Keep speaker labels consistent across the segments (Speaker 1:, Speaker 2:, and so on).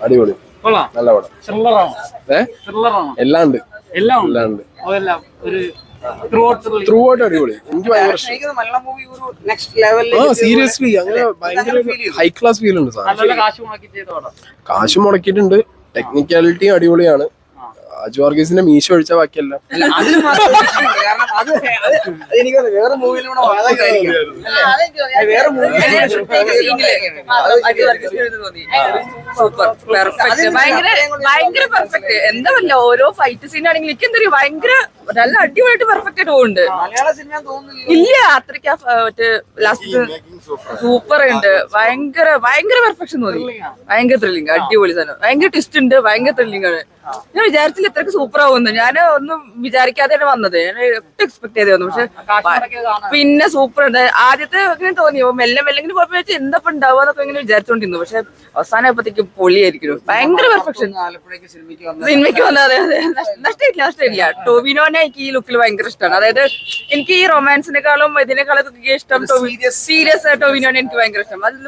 Speaker 1: അടിപൊളി, നല്ല പടം. എല്ലാം ഉണ്ട്, ത്രൂ ഔട്ട് അടിപൊളി. എനിക്ക് ഭയങ്കര സീരിയസ്ലി അങ്ങനെ ഭയങ്കര ഹൈ ക്ലാസ് ഫീൽ ഉണ്ട് സാധനം. കാശ് മുടക്കിയിട്ടുണ്ട്, ടെക്നിക്കാലിറ്റി അടിപൊളിയാണ്. അജു വർഗീസിന്റെ മീശ ഒഴിച്ച ബാക്കിയല്ല.
Speaker 2: വേറെ മൂവിയിലൂടെ
Speaker 3: ഭയങ്കര പെർഫെക്റ്റ്. എന്താ പറയില്ല, ഓരോ ഫൈറ്റ് സീൻ ആണെങ്കിൽ എനിക്ക് എന്താ ഭയങ്കര നല്ല അടിപൊളിയായിട്ട് പെർഫെക്റ്റ് ആയിട്ട് പോകുന്നുണ്ട്. ഇല്ല അത്രയ്ക്ക് മറ്റേ ലാസ്റ്റ് സൂപ്പർ ഉണ്ട്. ഭയങ്കര ഭയങ്കര പെർഫെക്ഷൻ തോന്നി. ഭയങ്കര ത്രില്ലിംഗ്, അടിപൊളി സാധനം. ഭയങ്കര ട്വിസ്റ്റ് ഉണ്ട്, ഭയങ്കര ത്രില്ലിംഗ് ആണ്. ഞാൻ വിചാരിച്ചില്ല ഇത്രയ്ക്ക് സൂപ്പർ ആവുന്നു. ഞാൻ ഒന്നും വിചാരിക്കാതെയാണ് വന്നത്. ഞാൻ ഒട്ടും എക്സ്പെക്ട് ചെയ്തേ വന്നു. പക്ഷെ പിന്നെ സൂപ്പർ ഉണ്ട്. ആദ്യത്തെ ഇങ്ങനെ തോന്നി മെല്ലെ മെല്ലെങ്കിലും പോയപ്പോ എന്താ ഉണ്ടാവുക എന്നൊക്കെ ഇങ്ങനെ വിചാരിച്ചോണ്ടിരുന്നു. പക്ഷെ അവസാനം ആയപ്പോഴത്തേക്ക് പൊളിയായിരിക്കും. ഭയങ്കര പെർഫെക്ഷൻ. സിനിമയ്ക്ക് വന്നത് നഷ്ടമില്ല. ടോവിനോനെ എനിക്ക് ഈ ലുക്കിൽ ഭയങ്കര ഇഷ്ടമാണ്. അതായത് എനിക്ക് ഈ റൊമാൻസിനെക്കാളും ഇതിനേക്കാളും ഇഷ്ടം സീരിയസ് ടോവിനോനെ എനിക്ക് ഭയങ്കര ഇഷ്ടം. അതിൽ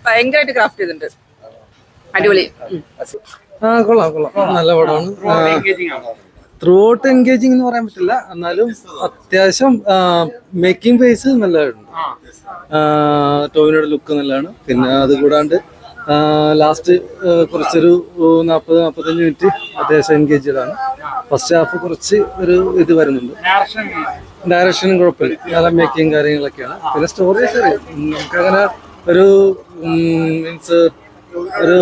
Speaker 3: ഭയങ്കരമായിട്ട് ക്രാഫ്റ്റ് ചെയ്തിട്ടുണ്ട്. അടിപൊളി.
Speaker 4: കൊള്ളാം, നല്ല പടമാണ്. ത്രൂ ഔട്ട് എൻഗേജിങ് എന്ന് പറയാൻ പറ്റില്ല, എന്നാലും അത്യാവശ്യം മേക്കിംഗ് ഫേസ് നല്ലതാണ്. ടോവിനോയുടെ ലുക്ക് നല്ലതാണ്. പിന്നെ അത് കൂടാണ്ട് ലാസ്റ്റ് കുറച്ചൊരു 40-45 മിനിറ്റ് അത്യാവശ്യം എൻഗേജഡ് ആണ്. ഫസ്റ്റ് ഹാഫ് കുറച്ച് ഒരു ഇത് വരുന്നുണ്ട്. ഡയറക്ഷനും കുഴപ്പമില്ല, നല്ല മേക്കിങ് കാര്യങ്ങളൊക്കെയാണ്. പിന്നെ സ്റ്റോറി നമുക്കങ്ങനെ ഒരു മീൻസ് ഒരു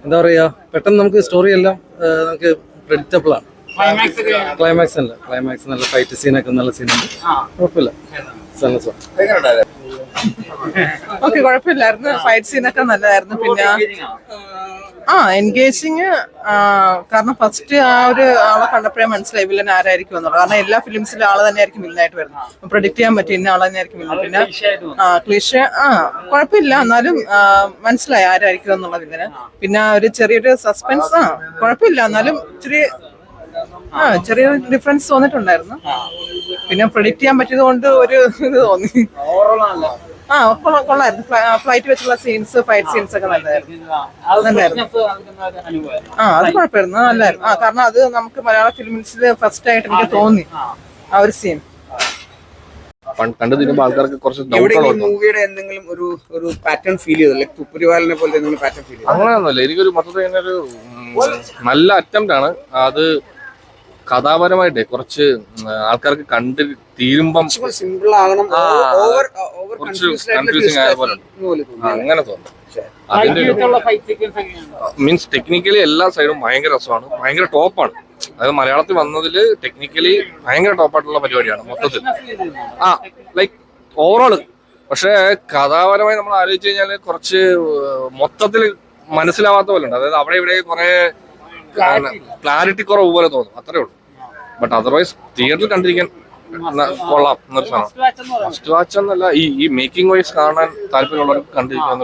Speaker 4: എന്താ പറയാ, പെട്ടെന്ന് നമുക്ക് സ്റ്റോറി എല്ലാം നമുക്ക് പ്രെഡിക്റ്റബിൾ ആണ്. ക്ലൈമാക്സ് നല്ല ഫൈറ്റ് സീനൊക്കെ നല്ല സീനുണ്ട്. കുഴപ്പമില്ല,
Speaker 5: ഓക്കെ, കുഴപ്പമില്ലായിരുന്നു. ഫൈറ്റ് സീനൊക്കെ നല്ലതായിരുന്നു. പിന്നെ എൻഗേജിങ്, കാരണം ഫസ്റ്റ് ആ ഒരു ആളെ കണ്ടപ്പോഴേ മനസ്സിലായി വില്ലൻ ആരായിരിക്കും എന്നുള്ളത്. കാരണം എല്ലാ ഫിലിംസിലും ആള് തന്നെ ആയിരിക്കും വില്ലനായിട്ട് വരുന്നത്. പ്രൊഡിക്ട് ചെയ്യാൻ പറ്റും ഇന്ന ആളെ തന്നെ ആയിരിക്കും വില്ലൻ. പിന്നെ ക്ലീഷ കുഴപ്പമില്ല, എന്നാലും മനസ്സിലായി ആരായിരിക്കും എന്നുള്ള വില്ലന്. പിന്നെ ഒരു ചെറിയൊരു സസ്പെൻസ്, കുഴപ്പമില്ല, എന്നാലും ചെറിയൊരു ഡിഫറൻസ് തോന്നിട്ടുണ്ടായിരുന്നു. പിന്നെ പ്രൊഡിക്ട് ചെയ്യാൻ പറ്റിയത് കൊണ്ട് ഒരു ഇത് തോന്നി. കൊള്ളായിരുന്നു. ഫ്ലൈറ്റ് വെച്ചുള്ള സീൻസ്, ഫൈറ്റ് സീൻസ് ഒക്കെ നല്ലതായിരുന്നു. അത് കുഴപ്പമായിരുന്നു, നല്ലായിരുന്നു. കാരണം അത് നമുക്ക് മലയാള ഫിലിംസിൽ ഫസ്റ്റ് ആയിട്ട് എനിക്ക് തോന്നി ആ ഒരു സീൻ.
Speaker 1: ആൾക്കാർക്ക് കുറച്ച്
Speaker 2: മൂവിയുടെ എന്തെങ്കിലും ഒരു പാറ്റേൺ ഫീൽ ചെയ്തു, ലൈക് തുപ്പുരിവാലിനെ പോലെ എന്തെങ്കിലും പാറ്റേൺ ഫീൽ ചെയ്തു?
Speaker 1: അങ്ങനെയൊന്നുമല്ല, എനിക്കൊരു മൊത്തത്തിൽ ഒരു നല്ല അറ്റംപ്റ്റ് ആണ്. അത് കഥാപരമായിട്ടേ കുറച്ച് ആൾക്കാർക്ക് കണ്ട് തീരുമ്പം
Speaker 2: സിമ്പിൾ ആകണം,
Speaker 1: കൺഫ്യൂസിങ് ആയ പോലെ അങ്ങനെ തോന്നുന്നു. അതിന്റെ മീൻസ് ടെക്നിക്കലി എല്ലാ സൈഡും ഭയങ്കര രസമാണ്, ഭയങ്കര ടോപ്പാണ്. അതായത് മലയാളത്തിൽ വന്നതില് ടെക്നിക്കലി ഭയങ്കര ടോപ്പായിട്ടുള്ള പരിപാടിയാണ് മൊത്തത്തിൽ. Like overall. പക്ഷെ കഥാപരമായി നമ്മൾ ആലോചിച്ച് കഴിഞ്ഞാൽ കുറച്ച് മൊത്തത്തിൽ മനസ്സിലാവാത്ത പോലെ ഉണ്ട്. അതായത് അവിടെ ഇവിടെ കുറെ ക്ലാരിറ്റി കുറവ് പോലെ തോന്നും, അത്രേ ഉള്ളൂ. ബട്ട് അതർവൈസ് തിയേറ്ററിൽ കണ്ടിരിക്കാൻ കൊള്ളാം എന്നൊരു സാധനം. ഫസ്റ്റ് വാച്ച് എന്നല്ല, ഈ മേക്കിംഗ് വൈസ് കാണാൻ താല്പര്യമുള്ളവർക്ക് കണ്ടിരിക്കാൻ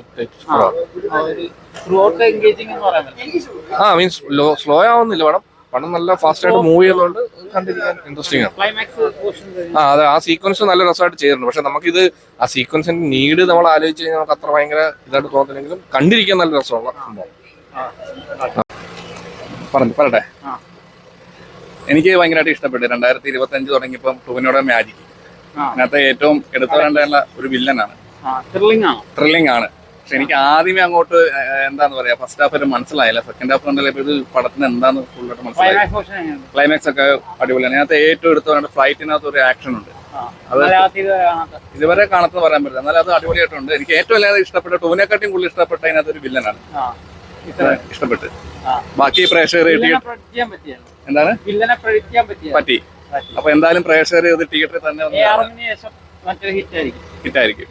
Speaker 1: മീൻസ് സ്ലോ ആവുന്നില്ല പടം. പടം നല്ല ഫാസ്റ്റ് ആയിട്ട് മൂവ് ചെയ്യുന്നതുകൊണ്ട് കണ്ടിരിക്കാൻ ഇൻട്രസ്റ്റിംഗ് ആണ്. അതെ, ആ സീക്വൻസ് നല്ല രസമായിട്ട് ചെയ്തിട്ടുണ്ട്. പക്ഷെ നമുക്കിത് ആ സീക്വൻസിന്റെ നീഡ് നമ്മൾ ആലോചിച്ച് കഴിഞ്ഞാൽ നമുക്ക് അത്ര ഭയങ്കര ഇതായിട്ട് തോന്നില്ലെങ്കിലും കണ്ടിരിക്കാൻ നല്ല രസമുള്ള സംഭവം.
Speaker 6: പറയട്ടെ, എനിക്ക് ഭയങ്കരമായിട്ട് ഇഷ്ടപ്പെട്ടു. 2025 തുടങ്ങിയപ്പം ടോവിനോയുടെ മാജിക്. അതിനകത്ത് ഏറ്റവും എടുത്തു പറയേണ്ട ഒരു വില്ലനാണ്, ത്രില്ലിംഗ് ആണ്. പക്ഷെ എനിക്ക് ആദ്യമേ അങ്ങോട്ട് എന്താന്ന് പറയാ, ഫസ്റ്റ് ഹാഫ് ഒരു മനസ്സിലായില്ല. സെക്കൻഡ് ഹാഫ് കണ്ടപ്പോൾ ഇത് പടത്തിന് എന്താന്ന് ഫുള്ളായിട്ട് മനസ്സിലായി. ക്ലൈമാക്സ് ഒക്കെ അടിപൊളിയാണ്. അതിനകത്ത് ഏറ്റവും എടുത്തു പറയേണ്ട ഫ്ലൈറ്റിനകത്ത് ഒരു ആക്ഷൻ ഉണ്ട്, അത് ഇതുവരെ കാണാത്തെന്ന് പറയാൻ പറ്റില്ല, എന്നാലും അത് അടിപൊളിയായിട്ടുണ്ട്. എനിക്ക് ഏറ്റവും അല്ലാതെ ഇഷ്ടപ്പെട്ട, ടോവിനെക്കാട്ടിയും കൂടുതൽ ഇഷ്ടപ്പെട്ട അതിനകത്ത് ഒരു വില്ലനാണ്. ഇഷ്ടപ്പെട്ട് ബാക്കി പ്രേക്ഷകർ എന്താണ് പറ്റി. അപ്പൊ എന്തായാലും പ്രേക്ഷകർ ഇത് തിയേറ്ററിൽ തന്നെ ഹിറ്റായിരിക്കും.